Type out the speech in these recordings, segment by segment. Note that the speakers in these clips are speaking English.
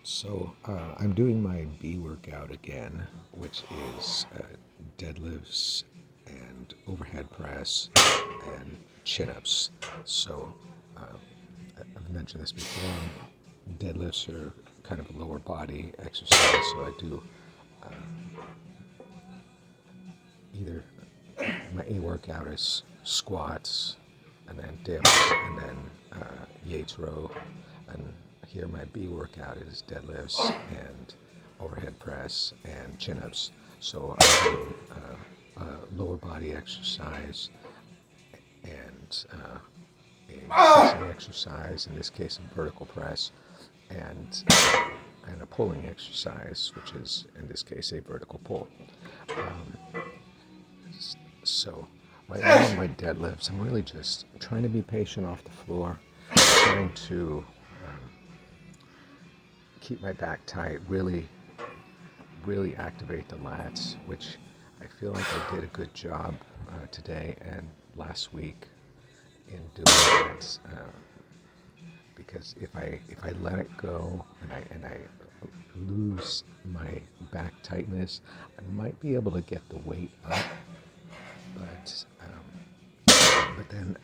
I'm doing my B workout again, which is deadlifts and overhead press and chin ups. So I've mentioned this before. Deadlifts are kind of a lower body exercise, so I do either my A workout is squats and then dips and then Yates row, and here my B workout is deadlifts and overhead press and chin ups. So I'm doing lower body exercise and a flexing exercise, in this case a vertical press, and a pulling exercise, which is in this case a vertical pull. So right now in my deadlifts, I'm really just trying to be patient off the floor, trying to keep my back tight, really activate the lats, which I feel like I did a good job today and last week in doing that. Because if I let it go and I lose my back tightness, I might be able to get the weight up, but then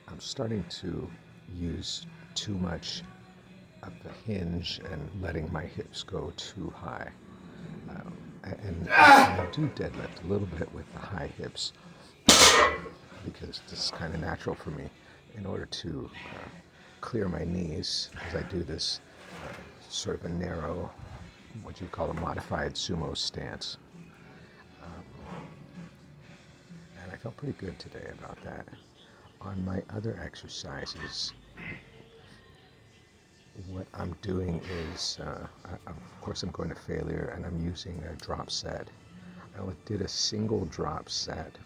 I'm starting to use too much of the hinge and letting my hips go too high. And I do deadlift a little bit with the high hips because this is kind of natural for me in order to clear my knees, as I do this sort of a narrow, what you call a modified sumo stance. And I felt pretty good today about that. On my other exercises, what I'm doing is, of course, I'm going to failure and I'm using a drop set. I only did a single drop set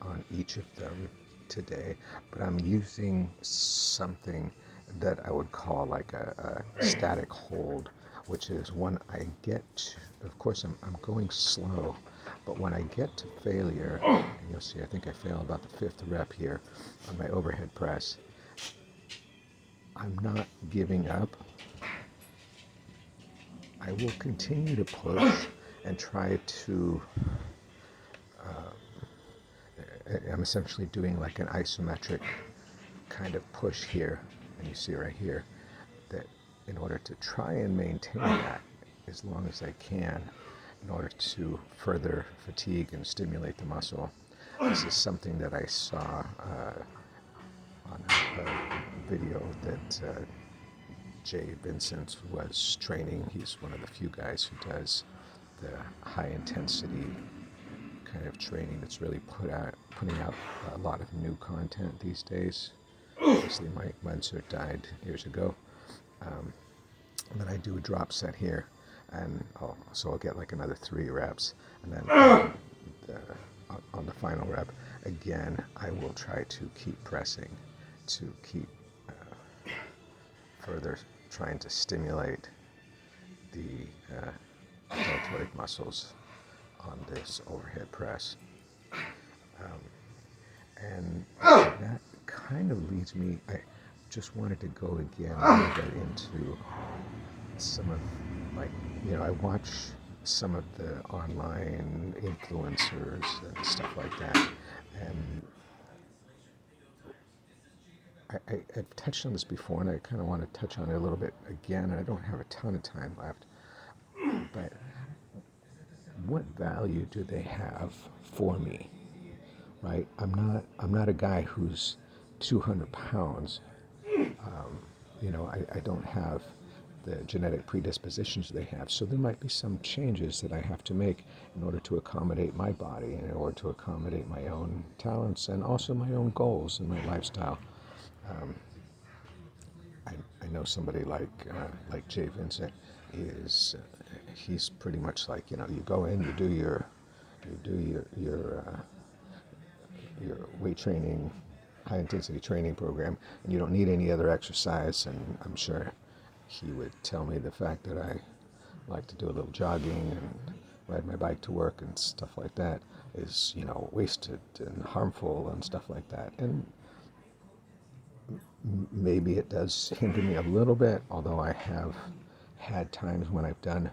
on each of them today, but I'm using something that I would call like a static hold, which is when I get to, of course, I'm going slow, but when I get to failure, and you'll see, I think I fail about the fifth rep here on my overhead press, I'm not giving up. I will continue to push and try to, I'm essentially doing like an isometric kind of push here, and you see right here, that in order to try and maintain that as long as I can, in order to further fatigue and stimulate the muscle. This is something that I saw on a video that Jay Vincent was training. He's one of the few guys who does the high intensity kind of training that's really putting out a lot of new content these days. Obviously, Mike Munzer died years ago. And then I do a drop set here, and so I'll get like another 3 reps, and then on the final rep, again, I will try to keep pressing, to keep further trying to stimulate the deltoid muscles on this overhead press. And that kind of leads me, I just wanted to go again a little bit into some of, like, I watch some of the online influencers and stuff like that. And I've touched on this before, and I kind of want to touch on it a little bit again. I don't have a ton of time left. But what value do they have for me? Right? I'm not a guy who's 200 pounds. I don't have the genetic predispositions they have. So there might be some changes that I have to make in order to accommodate my body and in order to accommodate my own talents and also my own goals and my lifestyle. I know somebody like Jay Vincent is he's pretty much like, you go in, you do your weight training, high intensity training program, and you don't need any other exercise. And I'm sure he would tell me the fact that I like to do a little jogging and ride my bike to work and stuff like that is, wasted and harmful and stuff like that. And maybe it does hinder me a little bit, although I have had times when I've done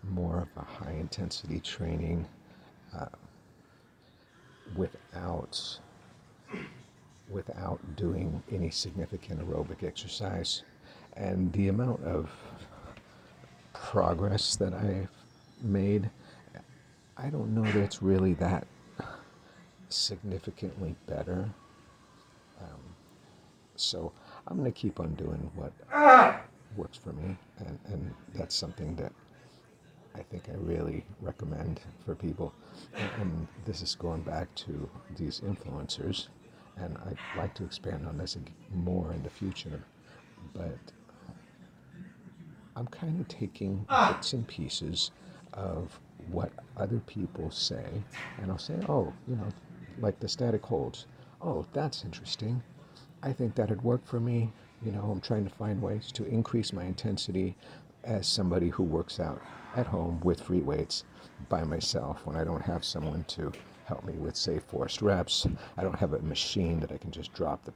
more of a high intensity training without doing any significant aerobic exercise. And the amount of progress that I've made, I don't know that it's really that significantly better. So I'm going to keep on doing what works for me, and that's something that I think I really recommend for people. And this is going back to these influencers, and I'd like to expand on this more in the future, but I'm kind of taking bits and pieces of what other people say, and I'll say, oh, like the static holds. Oh, that's interesting. I think that'd work for me. I'm trying to find ways to increase my intensity as somebody who works out at home with free weights by myself when I don't have someone to help me with, say, forced reps. I don't have a machine that I can just drop the